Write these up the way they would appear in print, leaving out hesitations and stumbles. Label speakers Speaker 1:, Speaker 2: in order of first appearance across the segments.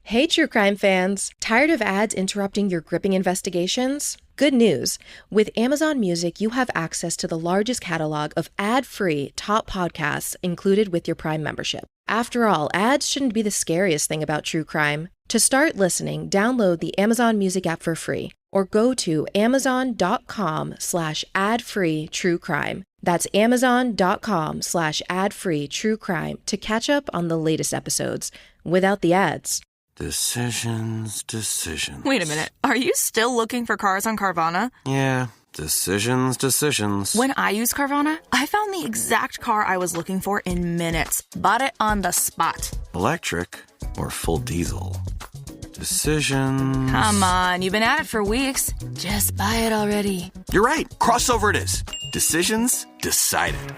Speaker 1: Hey, true crime fans! Tired of ads interrupting your gripping investigations? Good news! With Amazon Music, you have access to the largest catalog of ad-free top podcasts included with your Prime membership. After all, ads shouldn't be the scariest thing about true crime. To start listening, download the Amazon Music app for free or go to amazon.com/ad-free true crime. That's amazon.com/ad-free true crime to catch up on the latest episodes without the ads.
Speaker 2: Decisions.
Speaker 3: Wait a minute. Are you still looking for cars on Carvana?
Speaker 2: Yeah, decisions.
Speaker 3: When I use Carvana, I found the exact car I was looking for in minutes. Bought it on the spot.
Speaker 2: Electric or full diesel? Decisions.
Speaker 3: Come on, you've been at it for weeks. Just buy it already.
Speaker 2: You're right. Crossover it is. Decisions decided.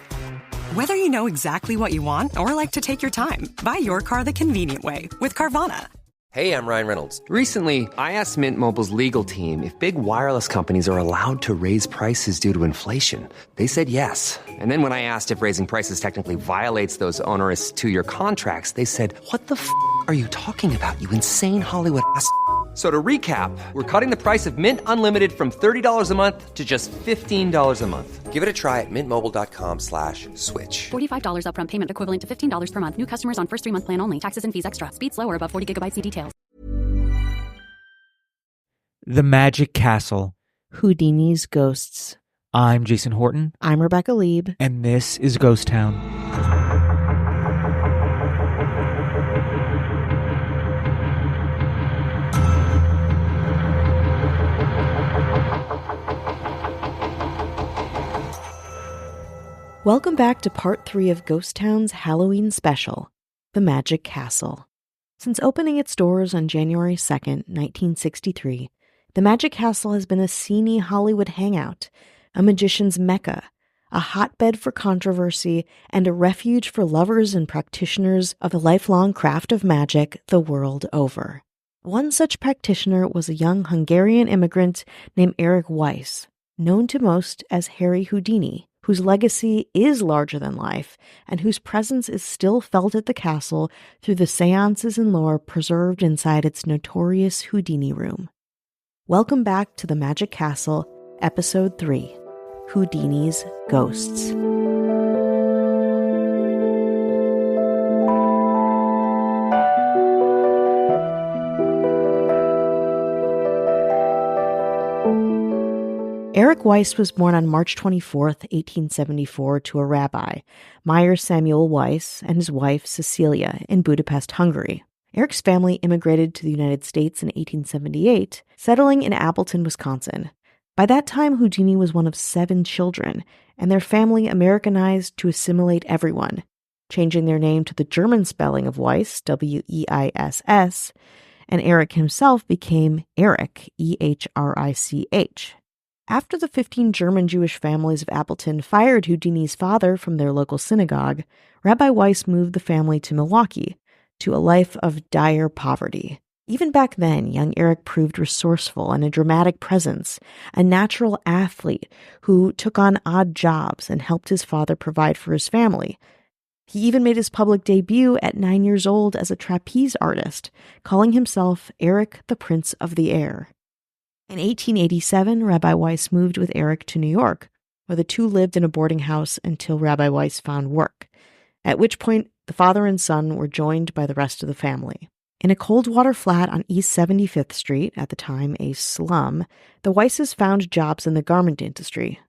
Speaker 4: Whether you know exactly what you want or like to take your time, buy your car the convenient way with Carvana.
Speaker 5: Hey, I'm Ryan Reynolds. Recently, I asked Mint Mobile's legal team if big wireless companies are allowed to raise prices due to inflation. They said yes. And then when I asked if raising prices technically violates those onerous two-year contracts, they said, "What the f*** are you talking about, you insane Hollywood ass?" So to recap, we're cutting the price of Mint Unlimited from $30 a month to just $15 a month. Give it a try at mintmobile.com/switch.
Speaker 6: $45 upfront payment equivalent to $15 per month. New customers on first 3-month plan only. Taxes and fees extra. Speed slower above 40 gigabytes. See details.
Speaker 7: The Magic Castle.
Speaker 8: Houdini's Ghosts.
Speaker 7: I'm Jason Horton.
Speaker 8: I'm Rebecca Lieb.
Speaker 7: And this is Ghost Town.
Speaker 8: Welcome back to part 3 of Ghost Town's Halloween special, The Magic Castle. Since opening its doors on January 2nd, 1963, The Magic Castle has been a seamy Hollywood hangout, a magician's mecca, a hotbed for controversy, and a refuge for lovers and practitioners of the lifelong craft of magic the world over. One such practitioner was a young Hungarian immigrant named Eric Weiss, known to most as Harry Houdini, whose legacy is larger than life and whose presence is still felt at the castle through the seances and lore preserved inside its notorious Houdini room. Welcome back to The Magic Castle, Episode 3, Houdini's Ghosts. Eric Weiss was born on March 24, 1874, to a rabbi, Meyer Samuel Weiss, and his wife, Cecilia, in Budapest, Hungary. Eric's family immigrated to the United States in 1878, settling in Appleton, Wisconsin. By that time, Houdini was one of 7 children, and their family Americanized to assimilate everyone, changing their name to the German spelling of Weiss, W-E-I-S-S, and Eric himself became Eric, E-H-R-I-C-H. After the 15 German Jewish families of Appleton fired Houdini's father from their local synagogue, Rabbi Weiss moved the family to Milwaukee, to a life of dire poverty. Even back then, young Eric proved resourceful and a dramatic presence, a natural athlete who took on odd jobs and helped his father provide for his family. He even made his public debut at 9 years old as a trapeze artist, calling himself Eric the Prince of the Air. In 1887, Rabbi Weiss moved with Eric to New York, where the two lived in a boarding house until Rabbi Weiss found work, at which point the father and son were joined by the rest of the family. In a cold water flat on East 75th Street, at the time a slum, the Weisses found jobs in the garment industry.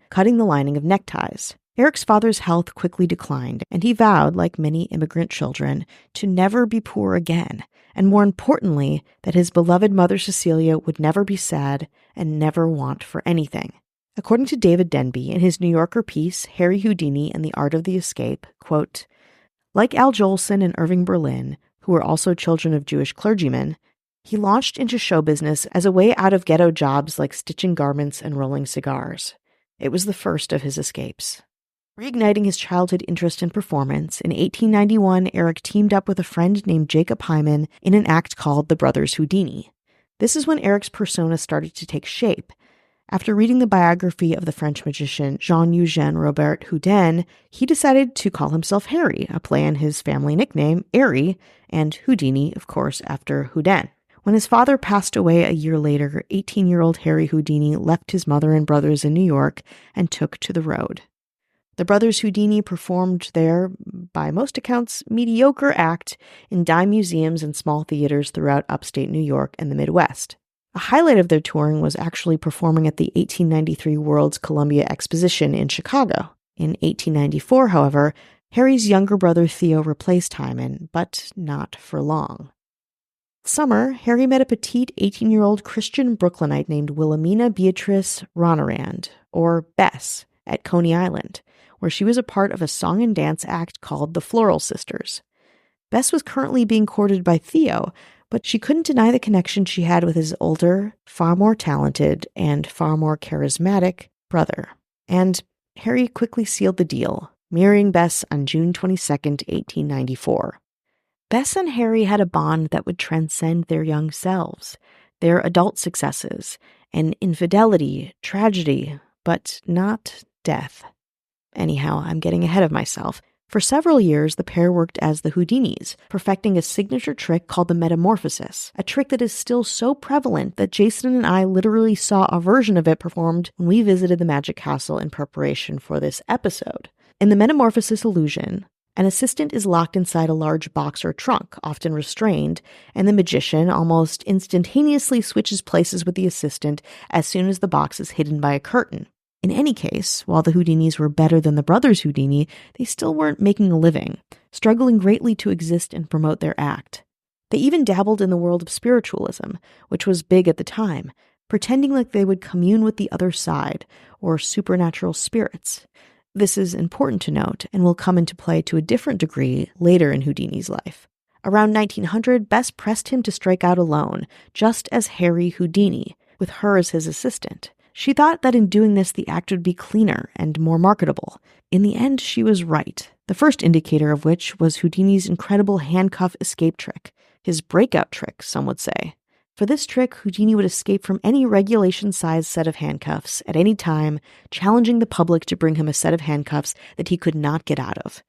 Speaker 8: Cutting the lining of neckties. Eric's father's health quickly declined, and he vowed, like many immigrant children, to never be poor again, and more importantly, that his beloved mother Cecilia would never be sad and never want for anything. According to David Denby in his New Yorker piece, Harry Houdini and the Art of the Escape, quote, like Al Jolson and Irving Berlin, who were also children of Jewish clergymen, he launched into show business as a way out of ghetto jobs like stitching garments and rolling cigars. It was the first of his escapes. Reigniting his childhood interest in performance, in 1891, Eric teamed up with a friend named Jacob Hyman in an act called The Brothers Houdini. This is when Eric's persona started to take shape. After reading the biography of the French magician Jean-Eugène Robert Houdin, he decided to call himself Harry, a play on his family nickname, Airy, and Houdini, of course, after Houdin. When his father passed away a year later, 18-year-old Harry Houdini left his mother and brothers in New York and took to the road. The brothers Houdini performed their, by most accounts, mediocre act in dime museums and small theaters throughout upstate New York and the Midwest. A highlight of their touring was actually performing at the 1893 World's Columbia Exposition in Chicago. In 1894, however, Harry's younger brother Theo replaced Hyman, but not for long. Summer, Harry met a petite 18-year-old Christian Brooklynite named Wilhelmina Beatrice Ronnerand, or Bess, at Coney Island, where she was a part of a song and dance act called the Floral Sisters. Bess was currently being courted by Theo, but she couldn't deny the connection she had with his older, far more talented, and far more charismatic brother. And Harry quickly sealed the deal, marrying Bess on June 22, 1894. Bess and Harry had a bond that would transcend their young selves, their adult successes, and infidelity, tragedy, but not death. Anyhow, I'm getting ahead of myself. For several years, the pair worked as the Houdinis, perfecting a signature trick called the metamorphosis, a trick that is still so prevalent that Jason and I literally saw a version of it performed when we visited the Magic Castle in preparation for this episode. In the metamorphosis illusion, an assistant is locked inside a large box or trunk, often restrained, and the magician almost instantaneously switches places with the assistant as soon as the box is hidden by a curtain. In any case, while the Houdinis were better than the brothers Houdini, they still weren't making a living, struggling greatly to exist and promote their act. They even dabbled in the world of spiritualism, which was big at the time, pretending like they would commune with the other side, or supernatural spirits. This is important to note, and will come into play to a different degree later in Houdini's life. Around 1900, Bess pressed him to strike out alone, just as Harry Houdini, with her as his assistant. She thought that in doing this, the act would be cleaner and more marketable. In the end, she was right, the first indicator of which was Houdini's incredible handcuff escape trick, his breakout trick, some would say. For this trick, Houdini would escape from any regulation-sized set of handcuffs at any time, challenging the public to bring him a set of handcuffs that he could not get out of.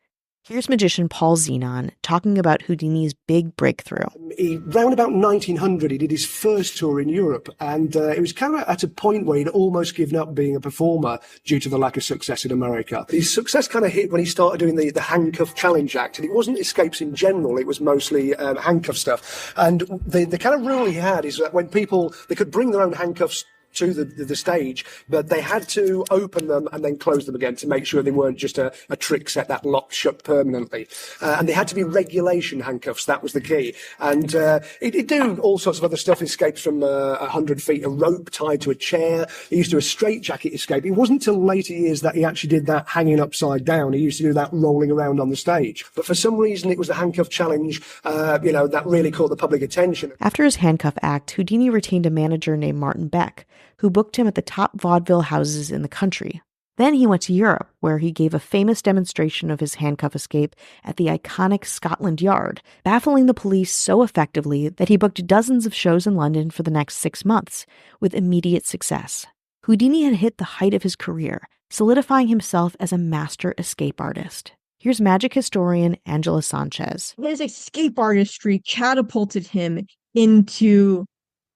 Speaker 8: Here's magician Paul Zenon talking about Houdini's big breakthrough.
Speaker 9: Round about 1900, he did his first tour in Europe, and it was kind of at a point where he'd almost given up being a performer due to the lack of success in America. His success kind of hit when he started doing the handcuff challenge act, and it wasn't escapes in general, it was mostly handcuff stuff. And the kind of rule he had is that when people, they could bring their own handcuffs to the stage, but they had to open them and then close them again to make sure they weren't just a trick set that locked shut permanently. And they had to be regulation handcuffs, that was the key. And he'd do all sorts of other stuff, escapes from 100 feet, a rope tied to a chair. He used to do a straitjacket escape. It wasn't until later years that he actually did that hanging upside down. He used to do that rolling around on the stage. But for some reason, it was the handcuff challenge, that really caught the public attention.
Speaker 8: After his handcuff act, Houdini retained a manager named Martin Beck, who booked him at the top vaudeville houses in the country. Then he went to Europe, where he gave a famous demonstration of his handcuff escape at the iconic Scotland Yard, baffling the police so effectively that he booked dozens of shows in London for the next 6 months, with immediate success. Houdini had hit the height of his career, solidifying himself as a master escape artist. Here's magic historian Angela Sanchez.
Speaker 10: His escape artistry catapulted him into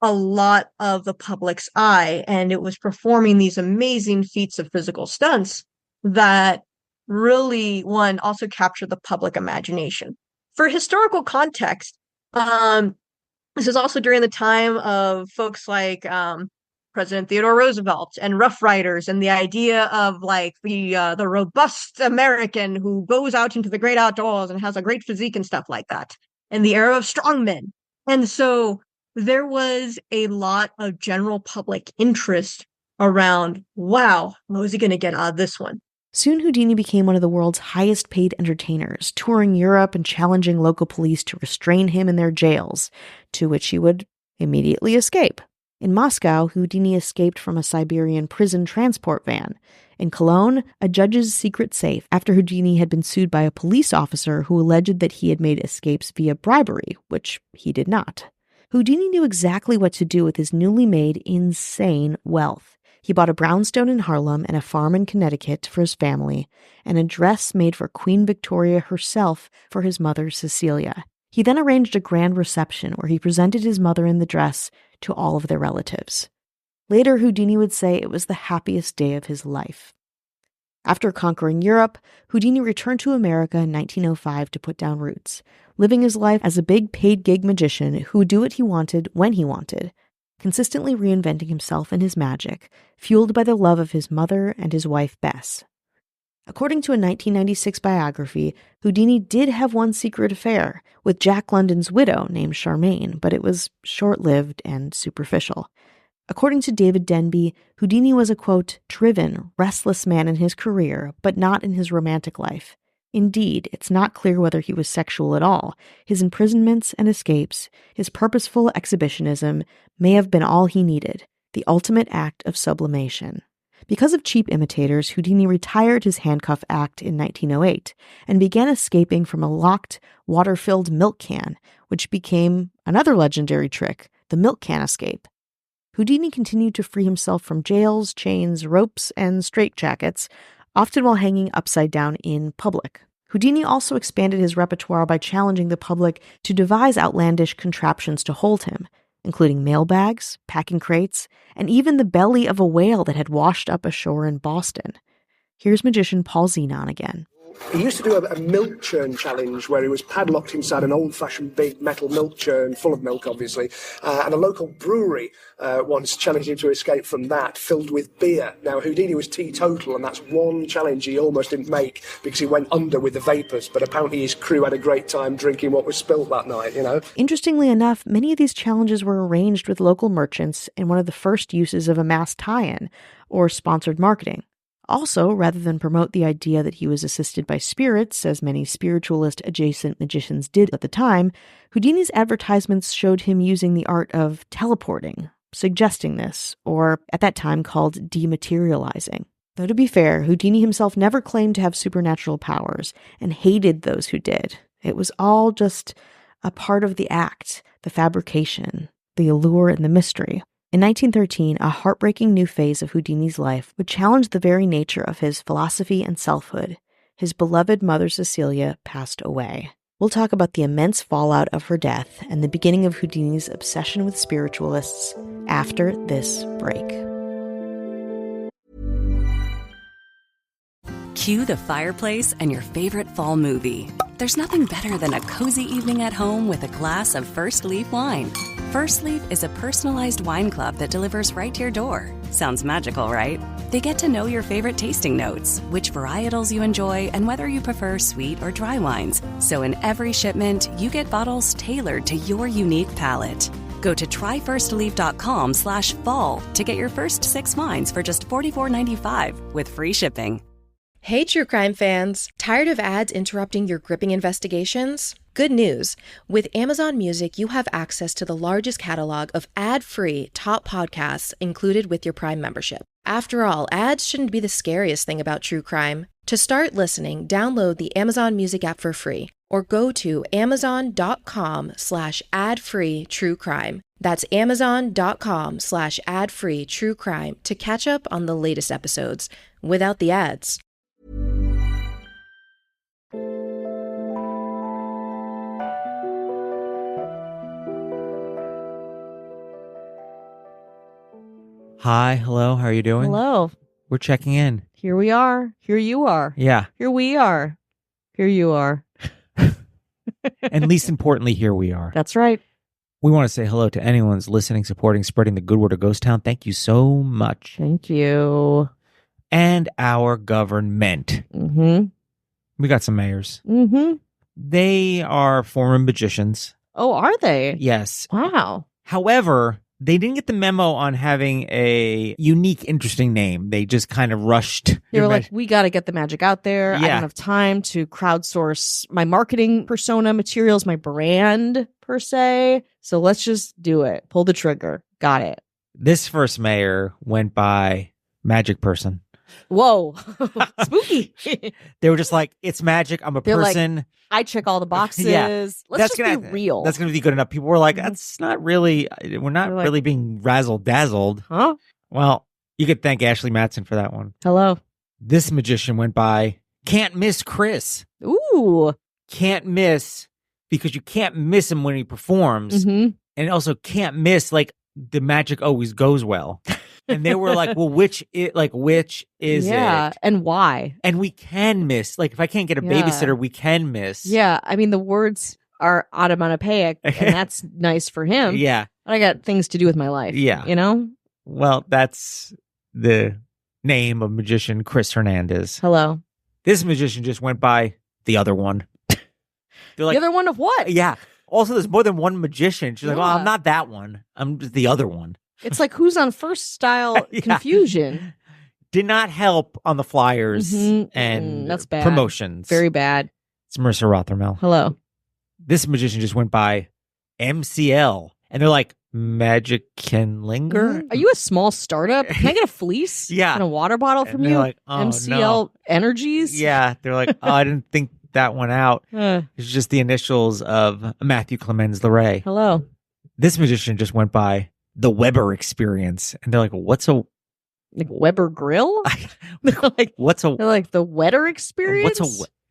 Speaker 10: a lot of the public's eye, and it was performing these amazing feats of physical stunts that really, also captured the public imagination. For historical context, this is also during the time of folks like President Theodore Roosevelt and Rough Riders, and the idea of the robust American who goes out into the great outdoors and has a great physique and stuff like that, and the era of strongmen. And so there was a lot of general public interest around, wow, what was he going to get out of this one?
Speaker 8: Soon Houdini became one of the world's highest paid entertainers, touring Europe and challenging local police to restrain him in their jails, to which he would immediately escape. In Moscow, Houdini escaped from a Siberian prison transport van. In Cologne, a judge's secret safe, after Houdini had been sued by a police officer who alleged that he had made escapes via bribery, which he did not. Houdini knew exactly what to do with his newly made insane wealth. He bought a brownstone in Harlem and a farm in Connecticut for his family, and a dress made for Queen Victoria herself for his mother, Cecilia. He then arranged a grand reception where he presented his mother in the dress to all of their relatives. Later, Houdini would say it was the happiest day of his life. After conquering Europe, Houdini returned to America in 1905 to put down roots, living his life as a big paid gig magician who would do what he wanted when he wanted, consistently reinventing himself and his magic, fueled by the love of his mother and his wife Bess. According to a 1996 biography, Houdini did have one secret affair with Jack London's widow named Charmaine, but it was short-lived and superficial. According to David Denby, Houdini was a, quote, driven, restless man in his career, but not in his romantic life. Indeed, it's not clear whether he was sexual at all. His imprisonments and escapes, his purposeful exhibitionism may have been all he needed, the ultimate act of sublimation. Because of cheap imitators, Houdini retired his handcuff act in 1908 and began escaping from a locked, water-filled milk can, which became another legendary trick, the milk can escape. Houdini continued to free himself from jails, chains, ropes, and straitjackets, often while hanging upside down in public. Houdini also expanded his repertoire by challenging the public to devise outlandish contraptions to hold him, including mailbags, packing crates, and even the belly of a whale that had washed up ashore in Boston. Here's magician Paul Zenon again.
Speaker 9: He used to do a milk churn challenge where he was padlocked inside an old-fashioned big metal milk churn, full of milk, obviously, and a local brewery once challenged him to escape from that, filled with beer. Now, Houdini was teetotal, and that's one challenge he almost didn't make because he went under with the vapours, but apparently his crew had a great time drinking what was spilt that night, you know?
Speaker 8: Interestingly enough, many of these challenges were arranged with local merchants in one of the first uses of a mass tie-in, or sponsored marketing. Also, rather than promote the idea that he was assisted by spirits, as many spiritualist-adjacent magicians did at the time, Houdini's advertisements showed him using the art of teleporting, suggesting this, or at that time called dematerializing. Though to be fair, Houdini himself never claimed to have supernatural powers and hated those who did. It was all just a part of the act, the fabrication, the allure and the mystery. In 1913, a heartbreaking new phase of Houdini's life would challenge the very nature of his philosophy and selfhood. His beloved mother Cecilia passed away. We'll talk about the immense fallout of her death and the beginning of Houdini's obsession with spiritualists after this break.
Speaker 11: Cue the fireplace and your favorite fall movie. There's nothing better than a cozy evening at home with a glass of First Leaf wine. First Leaf is a personalized wine club that delivers right to your door. Sounds magical, right? They get to know your favorite tasting notes, which varietals you enjoy, and whether you prefer sweet or dry wines. So in every shipment, you get bottles tailored to your unique palate. Go to tryfirstleaf.com/fall to get your first 6 wines for just $44.95 with free shipping.
Speaker 1: Hey, true crime fans. Tired of ads interrupting your gripping investigations? Good news. With Amazon Music, you have access to the largest catalog of ad-free top podcasts included with your Prime membership. After all, ads shouldn't be the scariest thing about true crime. To start listening, download the Amazon Music app for free or go to amazon.com/ad-free true crime. That's amazon.com/ad-free true crime to catch up on the latest episodes without the ads.
Speaker 7: Hi, hello, how are you doing?
Speaker 8: Hello.
Speaker 7: We're checking in.
Speaker 8: Here we are. Here you are.
Speaker 7: Yeah.
Speaker 8: Here we are. Here you are.
Speaker 7: And least importantly, here we are.
Speaker 8: That's right.
Speaker 7: We want to say hello to anyone who's listening, supporting, spreading the good word of Ghost Town. Thank you so much.
Speaker 8: Thank you.
Speaker 7: And our government.
Speaker 8: Mm-hmm.
Speaker 7: We got some mayors.
Speaker 8: Mm-hmm.
Speaker 7: They are former magicians.
Speaker 8: Oh, are they?
Speaker 7: Yes.
Speaker 8: Wow.
Speaker 7: However, they didn't get the memo on having a unique, interesting name. They just kind of rushed.
Speaker 8: They were like, we got to get the magic out there.
Speaker 7: Yeah.
Speaker 8: I don't have time to crowdsource my marketing persona materials, my brand per se. So let's just do it. Pull the trigger. Got it.
Speaker 7: This first mayor went by Magic Person.
Speaker 8: Whoa. Spooky.
Speaker 7: They were just like, it's magic. I'm a
Speaker 8: They're
Speaker 7: person.
Speaker 8: Like, I check all the boxes.
Speaker 7: Yeah.
Speaker 8: Let's
Speaker 7: That's
Speaker 8: just be real.
Speaker 7: That's going to be good enough. People were like, that's not really, we're not
Speaker 8: like,
Speaker 7: really being razzle-dazzled.
Speaker 8: Huh?
Speaker 7: Well, You could thank Ashley Matson for that one.
Speaker 8: Hello.
Speaker 7: This magician went by, can't miss Chris.
Speaker 8: Ooh.
Speaker 7: Can't miss because you can't miss him when he performs.
Speaker 8: Mm-hmm.
Speaker 7: And also can't miss, like, the magic always goes well. And they were like, well, which is it?
Speaker 8: Yeah, and why?
Speaker 7: And we can miss. Like, if I can't get a babysitter, we can miss.
Speaker 8: Yeah, I mean, the words are onomatopoeic, and that's nice for him.
Speaker 7: Yeah.
Speaker 8: I got things to do with my life.
Speaker 7: Yeah.
Speaker 8: You know?
Speaker 7: Well, that's the name of magician Chris Hernandez.
Speaker 8: Hello.
Speaker 7: This magician just went by the other one. They're like,
Speaker 8: the other one of what?
Speaker 7: Yeah. Also, there's more than one magician. She's like, well,
Speaker 8: Yeah.
Speaker 7: I'm not that one. I'm just the other one.
Speaker 8: It's like who's on first style confusion.
Speaker 7: Did not help on the flyers
Speaker 8: Mm-hmm.
Speaker 7: and
Speaker 8: That's bad.
Speaker 7: promotions.
Speaker 8: Very bad.
Speaker 7: It's Marissa Rothermel.
Speaker 8: Hello.
Speaker 7: This magician just went by MCL. And they're like, magic can linger?
Speaker 8: Mm-hmm. Are you a small startup? Can I get a fleece?
Speaker 7: Yeah.
Speaker 8: And a water bottle from
Speaker 7: And
Speaker 8: you?
Speaker 7: they're like, oh,
Speaker 8: MCL
Speaker 7: no.
Speaker 8: Energies?
Speaker 7: Yeah. They're like, oh, I didn't think that one out.
Speaker 8: Uh,
Speaker 7: It's just the initials of Matthew Clemens LeRae.
Speaker 8: hello.
Speaker 7: This magician just went by the Weber Experience. And they're like, what's a
Speaker 8: Like Weber Grill? like,
Speaker 7: what's a
Speaker 8: they're like the Wetter Experience?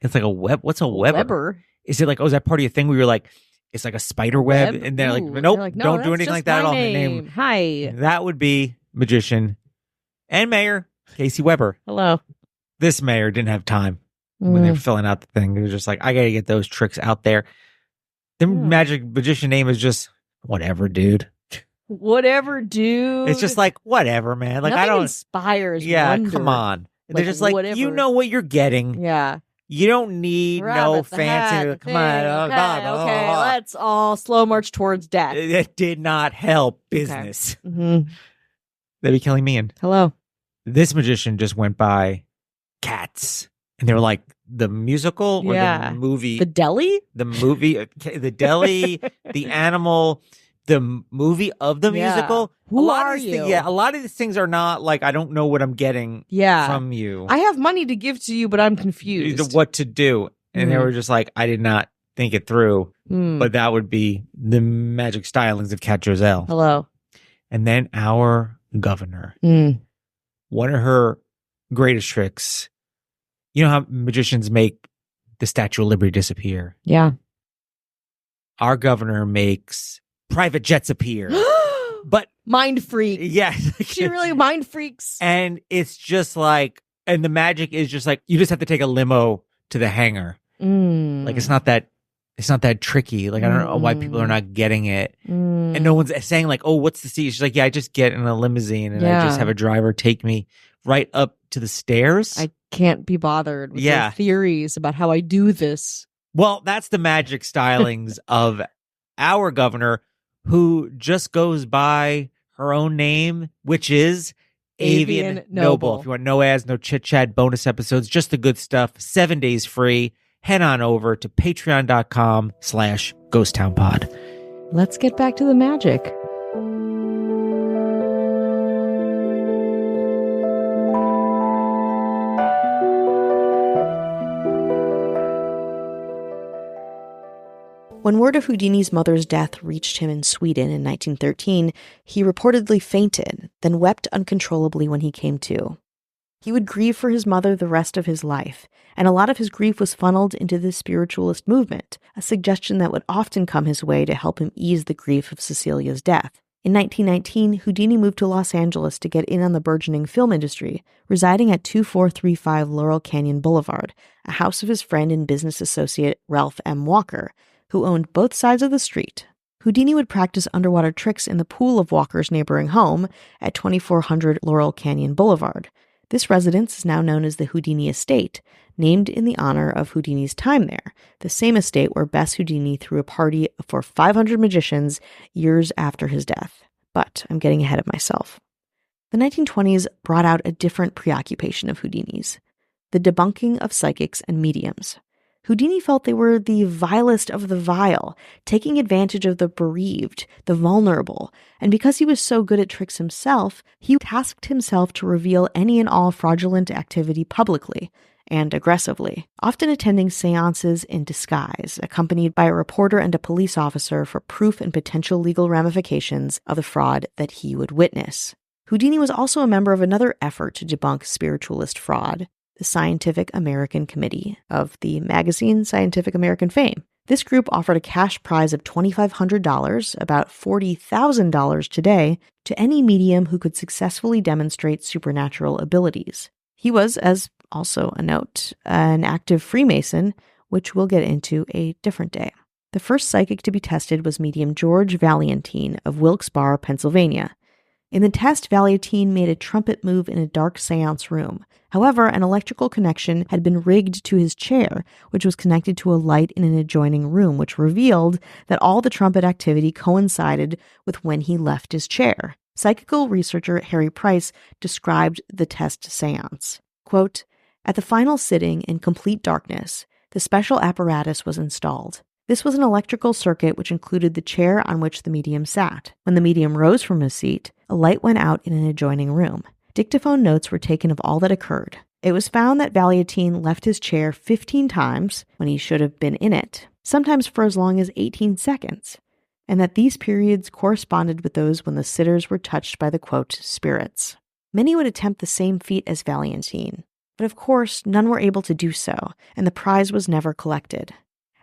Speaker 7: it's like a web what's a Weber?
Speaker 8: Weber.
Speaker 7: Is it like, oh, is that part of your thing where you're like, it's like a spider web? And they're like,
Speaker 8: Ooh.
Speaker 7: nope,
Speaker 8: They're like, no,
Speaker 7: don't do
Speaker 8: that's
Speaker 7: anything
Speaker 8: just
Speaker 7: like that at
Speaker 8: my
Speaker 7: all.
Speaker 8: name. Hi.
Speaker 7: That would be magician and mayor Casey Weber.
Speaker 8: Hello.
Speaker 7: This mayor didn't have time when they were filling out the thing. They were just like, I got to get those tricks out there. The magic magician name is just whatever, dude.
Speaker 8: Whatever, dude.
Speaker 7: It's just like, whatever, man. Like,
Speaker 8: Nothing
Speaker 7: I don't
Speaker 8: inspires
Speaker 7: Yeah,
Speaker 8: wonder.
Speaker 7: come on.
Speaker 8: Like,
Speaker 7: They're just like,
Speaker 8: whatever.
Speaker 7: you know what you're getting.
Speaker 8: Yeah.
Speaker 7: You don't need no
Speaker 8: Rabbit, the
Speaker 7: fancy.
Speaker 8: hat, the
Speaker 7: Come on.
Speaker 8: thing.
Speaker 7: Oh,
Speaker 8: Okay,
Speaker 7: God,
Speaker 8: okay,
Speaker 7: oh.
Speaker 8: let's all slow march towards death.
Speaker 7: It did not help business.
Speaker 8: Mm-hmm.
Speaker 7: They'd be killing me. And
Speaker 8: Hello.
Speaker 7: this magician just went by Cats. And they were like, the musical or the movie?
Speaker 8: The deli?
Speaker 7: The movie, the deli, the animal, the movie of the
Speaker 8: Yeah.
Speaker 7: musical.
Speaker 8: Who
Speaker 7: a lot
Speaker 8: are
Speaker 7: of these
Speaker 8: you?
Speaker 7: a lot of these things are not like, I don't know what I'm getting from you.
Speaker 8: I have money to give to you, but I'm confused.
Speaker 7: What to do. And they were just like, I did not think it through. But that would be the magic stylings of Cat Joselle.
Speaker 8: Hello.
Speaker 7: And then our governor. One of her greatest tricks. You know how magicians make the Statue of Liberty disappear?
Speaker 8: Yeah.
Speaker 7: Our governor makes private jets appear. But
Speaker 8: mind freak.
Speaker 7: Yeah.
Speaker 8: She really mind freaks.
Speaker 7: And it's just like, and the magic is just like, you just have to take a limo to the hangar. Like, it's not that tricky. Like, I don't know why people are not getting it. And no one's saying like, oh, what's the seat? She's like, yeah, I just get in a limousine and I just have a driver take me right up to the stairs.
Speaker 8: I can't be bothered with your theories about how I do this.
Speaker 7: Well, that's the magic stylings of our governor, who just goes by her own name, which is Avian Noble. If you want no ads, no chit chat, bonus episodes, just the good stuff, 7 days free, head on over to patreon.com/ghosttownpod.
Speaker 8: Let's get back to the magic. When word of Houdini's mother's death reached him in Sweden in 1913, he reportedly fainted, then wept uncontrollably when he came to. He would grieve for his mother the rest of his life, and a lot of his grief was funneled into the spiritualist movement, a suggestion that would often come his way to help him ease the grief of Cecilia's death. In 1919, Houdini moved to Los Angeles to get in on the burgeoning film industry, residing at 2435 Laurel Canyon Boulevard, a house of his friend and business associate Ralph M. Walker, who owned both sides of the street. Houdini would practice underwater tricks in the pool of Walker's neighboring home at 2400 Laurel Canyon Boulevard. This residence is now known as the Houdini Estate, named in the honor of Houdini's time there, the same estate where Bess Houdini threw a party for 500 magicians years after his death. But I'm getting ahead of myself. The 1920s brought out a different preoccupation of Houdini's, the debunking of psychics and mediums. Houdini felt they were the vilest of the vile, taking advantage of the bereaved, the vulnerable, and because he was so good at tricks himself, he tasked himself to reveal any and all fraudulent activity publicly and aggressively, often attending seances in disguise, accompanied by a reporter and a police officer for proof and potential legal ramifications of the fraud that he would witness. Houdini was also a member of another effort to debunk spiritualist fraud, the Scientific American Committee of the magazine Scientific American fame. This group offered a cash prize of $2,500, about $40,000 today, to any medium who could successfully demonstrate supernatural abilities. He was, as also a note, an active Freemason, which we'll get into a different day. The first psychic to be tested was medium George Valentin of Wilkes-Barre, Pennsylvania. In the test, Valentin made a trumpet move in a dark seance room. However, an electrical connection had been rigged to his chair, which was connected to a light in an adjoining room, which revealed that all the trumpet activity coincided with when he left his chair. Psychical researcher Harry Price described the test seance. Quote, "At the final sitting, in complete darkness, the special apparatus was installed. This was an electrical circuit which included the chair on which the medium sat. When the medium rose from his seat, a light went out in an adjoining room. Dictaphone notes were taken of all that occurred. It was found that Valentin left his chair 15 times when he should have been in it, sometimes for as long as 18 seconds, and that these periods corresponded with those when the sitters were touched by the, quote, spirits. Many would attempt the same feat as Valentin, but of course none were able to do so, and the prize was never collected.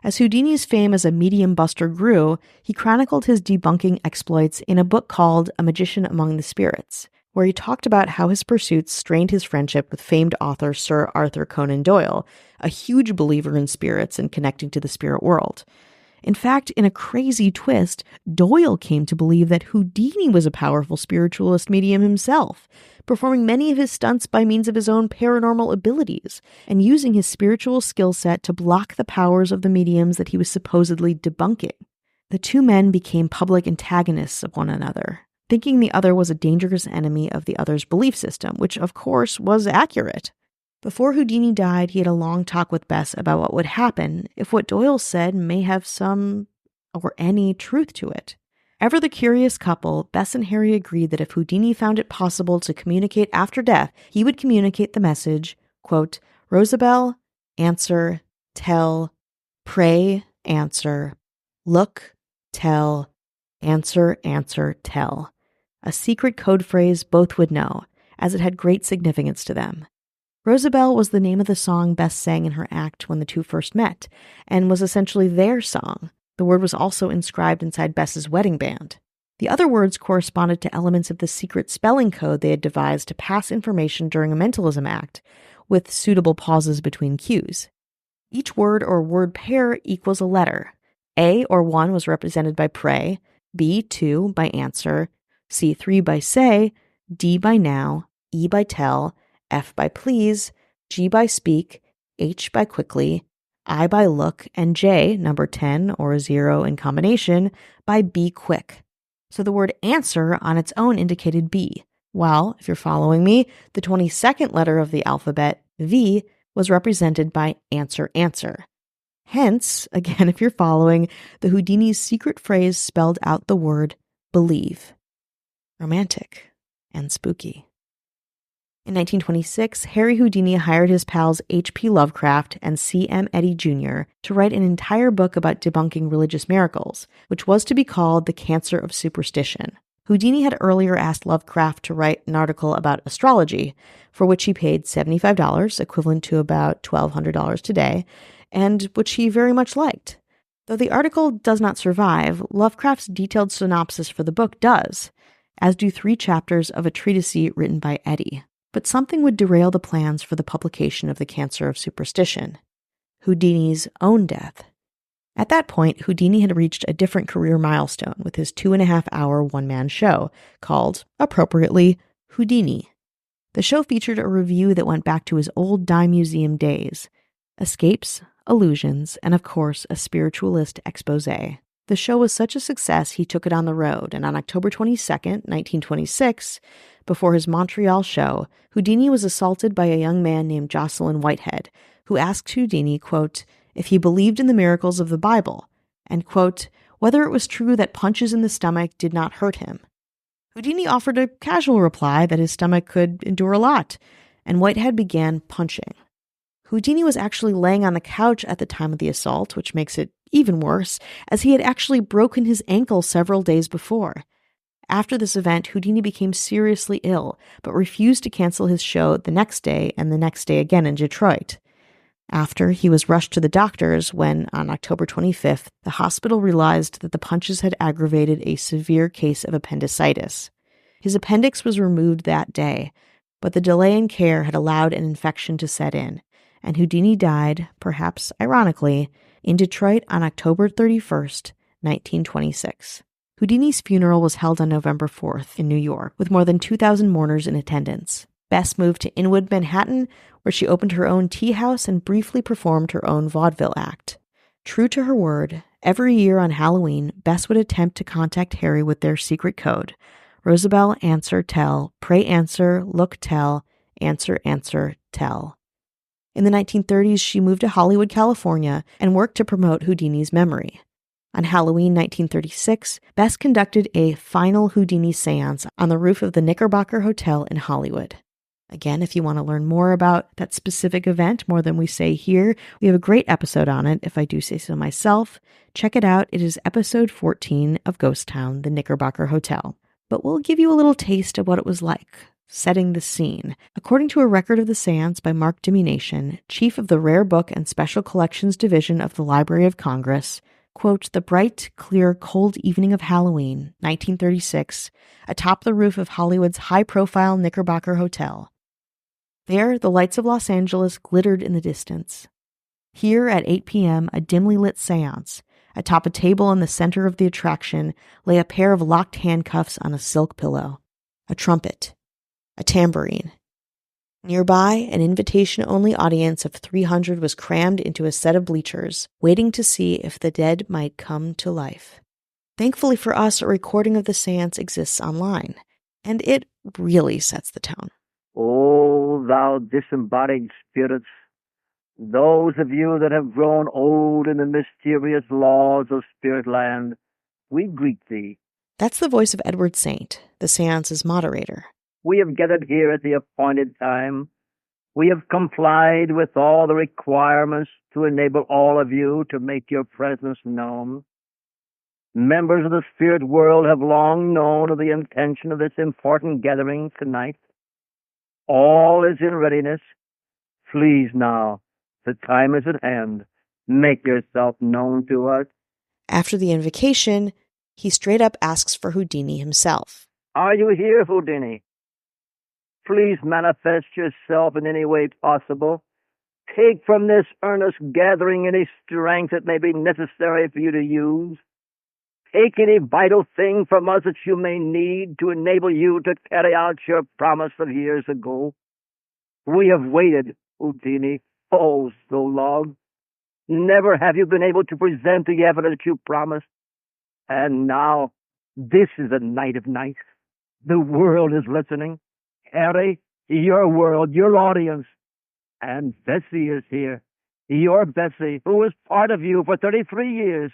Speaker 8: As Houdini's fame as a medium buster grew, he chronicled his debunking exploits in a book called A Magician Among the Spirits, where he talked about how his pursuits strained his friendship with famed author Sir Arthur Conan Doyle, a huge believer in spirits and connecting to the spirit world. In fact, in a crazy twist, Doyle came to believe that Houdini was a powerful spiritualist medium himself, performing many of his stunts by means of his own paranormal abilities, and using his spiritual skill set to block the powers of the mediums that he was supposedly debunking. The two men became public antagonists of one another, thinking the other was a dangerous enemy of the other's belief system, which of course was accurate. Before Houdini died, he had a long talk with Bess about what would happen if what Doyle said may have some or any truth to it. Ever the curious couple, Bess and Harry agreed that if Houdini found it possible to communicate after death, he would communicate the message, quote, Rosabelle, answer, tell, pray, answer, look, tell, answer, tell. A secret code phrase both would know, as it had great significance to them. Rosabelle was the name of the song Bess sang in her act when the two first met, and was essentially their song. The word was also inscribed inside Bess's wedding band. The other words corresponded to elements of the secret spelling code they had devised to pass information during a mentalism act, with suitable pauses between cues. Each word or word pair equals a letter. A or 1 was represented by pray, B 2 by answer, C 3 by say, D by now, E by tell, F by please, G by speak, H by quickly, I by look, and J, number 10 or 0 in combination, by be quick. So the word answer on its own indicated B, while, if you're following me, the 22nd letter of the alphabet, V, was represented by answer. Hence, again, if you're following, the Houdini's secret phrase spelled out the word believe. Romantic and spooky. In 1926, Harry Houdini hired his pals H.P. Lovecraft and C.M. Eddy Jr. to write an entire book about debunking religious miracles, which was to be called The Cancer of Superstition. Houdini had earlier asked Lovecraft to write an article about astrology, for which he paid $75, equivalent to about $1,200 today, and which he very much liked. Though the article does not survive, Lovecraft's detailed synopsis for the book does, as do 3 chapters of a treatise written by Eddy. But something would derail the plans for the publication of The Cancer of Superstition: Houdini's own death. At that point, Houdini had reached a different career milestone with his 2.5-hour one-man show called, appropriately, Houdini. The show featured a review that went back to his old dime museum days, escapes, illusions, and of course, a spiritualist expose. The show was such a success, he took it on the road, and on October 22nd, 1926, before his Montreal show, Houdini was assaulted by a young man named Jocelyn Whitehead, who asked Houdini, quote, if he believed in the miracles of the Bible, and, quote, whether it was true that punches in the stomach did not hurt him. Houdini offered a casual reply that his stomach could endure a lot, and Whitehead began punching. Houdini was actually laying on the couch at the time of the assault, which makes it even worse, as he had actually broken his ankle several days before. After this event, Houdini became seriously ill, but refused to cancel his show the next day and the next day again in Detroit. After, he was rushed to the doctors when, on October 25th, the hospital realized that the punches had aggravated a severe case of appendicitis. His appendix was removed that day, but the delay in care had allowed an infection to set in, and Houdini died, perhaps ironically, in Detroit on October 31st, 1926. Houdini's funeral was held on November 4th in New York, with more than 2,000 mourners in attendance. Bess moved to Inwood, Manhattan, where she opened her own tea house and briefly performed her own vaudeville act. True to her word, every year on Halloween, Bess would attempt to contact Harry with their secret code: Rosabelle, answer, tell, pray answer, look, tell, answer, tell. In the 1930s, she moved to Hollywood, California, and worked to promote Houdini's memory. On Halloween 1936, Bess conducted a final Houdini seance on the roof of the Knickerbocker Hotel in Hollywood. Again, if you want to learn more about that specific event, more than we say here, we have a great episode on it, if I do say so myself. Check it out. It is episode 14 of Ghost Town, the Knickerbocker Hotel. But we'll give you a little taste of what it was like, setting the scene. According to a record of the seance by Mark Dimunation, chief of the Rare Book and Special Collections Division of the Library of Congress, quote, the bright, clear, cold evening of Halloween, 1936, atop the roof of Hollywood's high-profile Knickerbocker Hotel. There, the lights of Los Angeles glittered in the distance. Here, at 8 p.m., a dimly lit seance. Atop a table in the center of the attraction lay a pair of locked handcuffs on a silk pillow, a trumpet, a tambourine. Nearby, an invitation-only audience of 300 was crammed into a set of bleachers, waiting to see if the dead might come to life. Thankfully for us, a recording of the seance exists online, and it really sets the tone.
Speaker 12: O thou disembodied spirits, those of you that have grown old in the mysterious laws of Spiritland, we greet thee.
Speaker 8: That's the voice of Edward Saint, the seance's moderator.
Speaker 12: We have gathered here at the appointed time. We have complied with all the requirements to enable all of you to make your presence known. Members of the spirit world have long known of the intention of this important gathering tonight. All is in readiness. Please now, the time is at hand. Make yourself known to us.
Speaker 8: After the invocation, he straight up asks for Houdini himself.
Speaker 12: Are you here, Houdini? Please manifest yourself in any way possible. Take from this earnest gathering any strength that may be necessary for you to use. Take any vital thing from us that you may need to enable you to carry out your promise of years ago. We have waited, Houdini, oh, so long. Never have you been able to present the evidence you promised. And now, this is a night of nights. The world is listening. Harry, your world, your audience. And Bessie is here. Your Bessie, who was part of you for 33 years.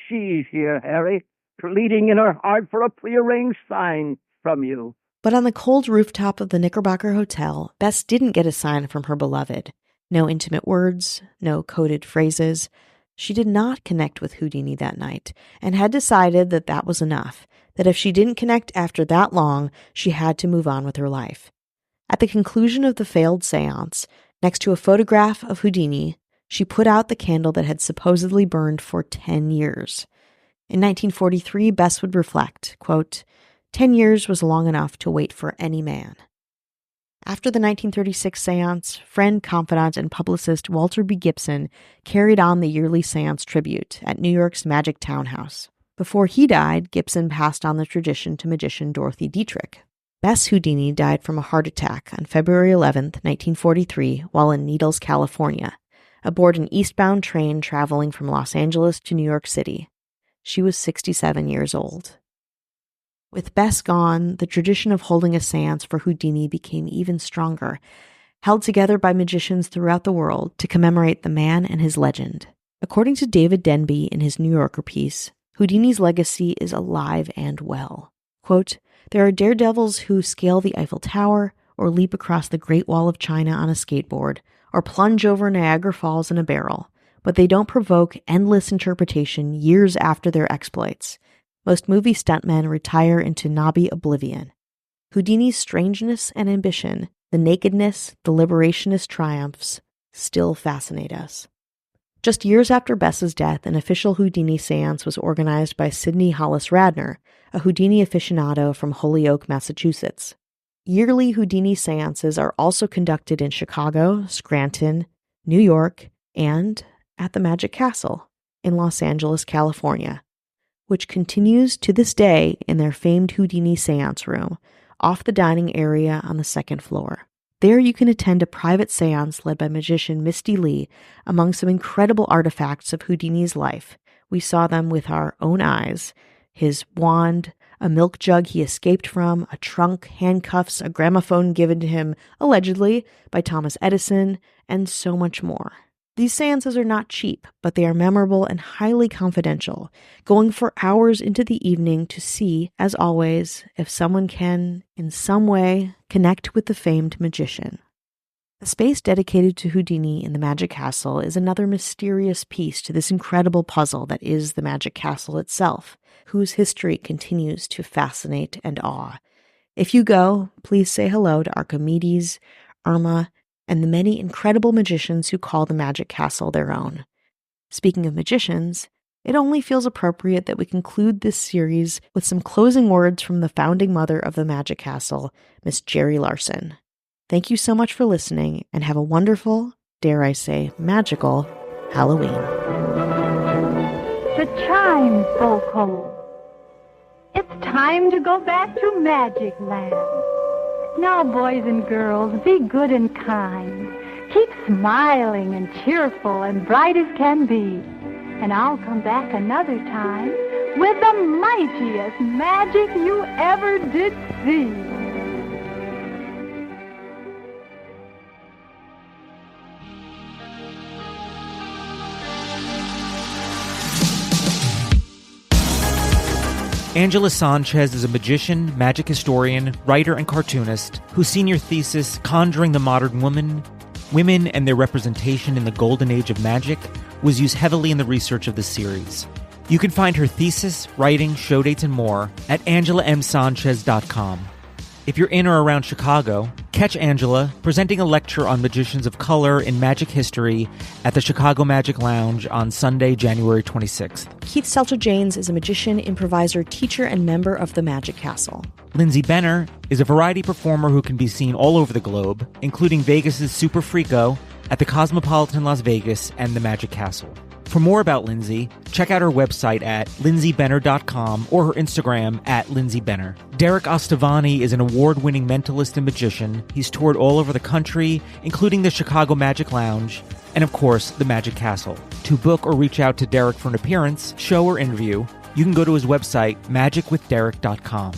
Speaker 12: She's here, Harry, pleading in her heart for a prearranged sign from you.
Speaker 8: But on the cold rooftop of the Knickerbocker Hotel, Bess didn't get a sign from her beloved. No intimate words, no coded phrases. She did not connect with Houdini that night, and had decided that that was enough, that if she didn't connect after that long, she had to move on with her life. At the conclusion of the failed seance, next to a photograph of Houdini, she put out the candle that had supposedly burned for 10 years. In 1943, Bess would reflect, quote, 10 years was long enough to wait for any man. After the 1936 seance, friend, confidant, and publicist Walter B. Gibson carried on the yearly seance tribute at New York's Magic Townhouse. Before he died, Gibson passed on the tradition to magician Dorothy Dietrich. Bess Houdini died from a heart attack on February 11, 1943, while in Needles, California, aboard an eastbound train traveling from Los Angeles to New York City. She was 67 years old. With Bess gone, the tradition of holding a seance for Houdini became even stronger, held together by magicians throughout the world to commemorate the man and his legend. According to David Denby in his New Yorker piece, Houdini's legacy is alive and well. Quote, there are daredevils who scale the Eiffel Tower, or leap across the Great Wall of China on a skateboard, or plunge over Niagara Falls in a barrel, but they don't provoke endless interpretation years after their exploits. most movie stuntmen retire into knobby oblivion. Houdini's strangeness and ambition, the nakedness, the liberationist triumphs, still fascinate us. Just years after Bess's death, an official Houdini seance was organized by Sidney Hollis Radner, a Houdini aficionado from Holyoke, Massachusetts. Yearly Houdini seances are also conducted in Chicago, Scranton, New York, and at the Magic Castle in Los Angeles, California, which continues to this day in their famed Houdini seance room off the dining area on the second floor. There you can attend a private seance led by magician Misty Lee among some incredible artifacts of Houdini's life. We saw them with our own eyes: his wand, a milk jug he escaped from, a trunk, handcuffs, a gramophone given to him, allegedly, by Thomas Edison, and so much more. These seances are not cheap, but they are memorable and highly confidential, going for hours into the evening to see, as always, if someone can, in some way, connect with the famed magician. The space dedicated to Houdini in the Magic Castle is another mysterious piece to this incredible puzzle that is the Magic Castle itself, whose history continues to fascinate and awe. If you go, please say hello to Archimedes, Irma, and the many incredible magicians who call the Magic Castle their own. Speaking of magicians, it only feels appropriate that we conclude this series with some closing words from the founding mother of the Magic Castle, Miss Jerry Larson. Thank you so much for listening, and have a wonderful, dare I say, magical Halloween.
Speaker 13: The chimes both hold. It's time to go back to Magic Land. Now, boys and girls, be good and kind. Keep smiling and cheerful and bright as can be. And I'll come back another time with the mightiest magic you ever did see.
Speaker 7: Angela Sanchez is a magician, magic historian, writer, and cartoonist whose senior thesis, Conjuring the Modern Woman, Women and Their Representation in the Golden Age of Magic, was used heavily in the research of this series. You can find her thesis, writing, show dates, and more at AngelaMSanchez.com. If you're in or around Chicago, catch Angela presenting a lecture on magicians of color in magic history at the Chicago Magic Lounge on Sunday, January 26th.
Speaker 8: Keith Seltzer-Janes is a magician, improviser, teacher, and member of the Magic Castle.
Speaker 7: Lindsay Benner is a variety performer who can be seen all over the globe, including Vegas's Super Freako at the Cosmopolitan Las Vegas and the Magic Castle. For more about Lindsay, check out her website at lindsaybenner.com or her Instagram at lindsaybenner. Derek Ostavani is an award-winning mentalist and magician. He's toured all over the country, including the Chicago Magic Lounge and, of course, the Magic Castle. To book or reach out to Derek for an appearance, show, or interview, you can go to his website, magicwithderek.com.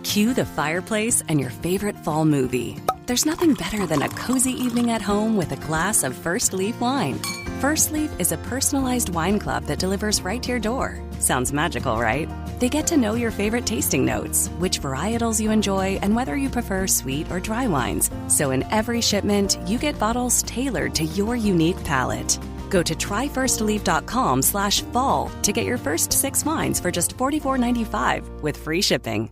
Speaker 11: Cue the fireplace and your favorite fall movie. There's nothing better than a cozy evening at home with a glass of First Leaf wine. First Leaf is a personalized wine club that delivers right to your door. Sounds magical, right? They get to know your favorite tasting notes, which varietals you enjoy, and whether you prefer sweet or dry wines. So in every shipment, you get bottles tailored to your unique palate. Go to tryfirstleaf.com/fall to get your first 6 wines for just $44.95 with free shipping.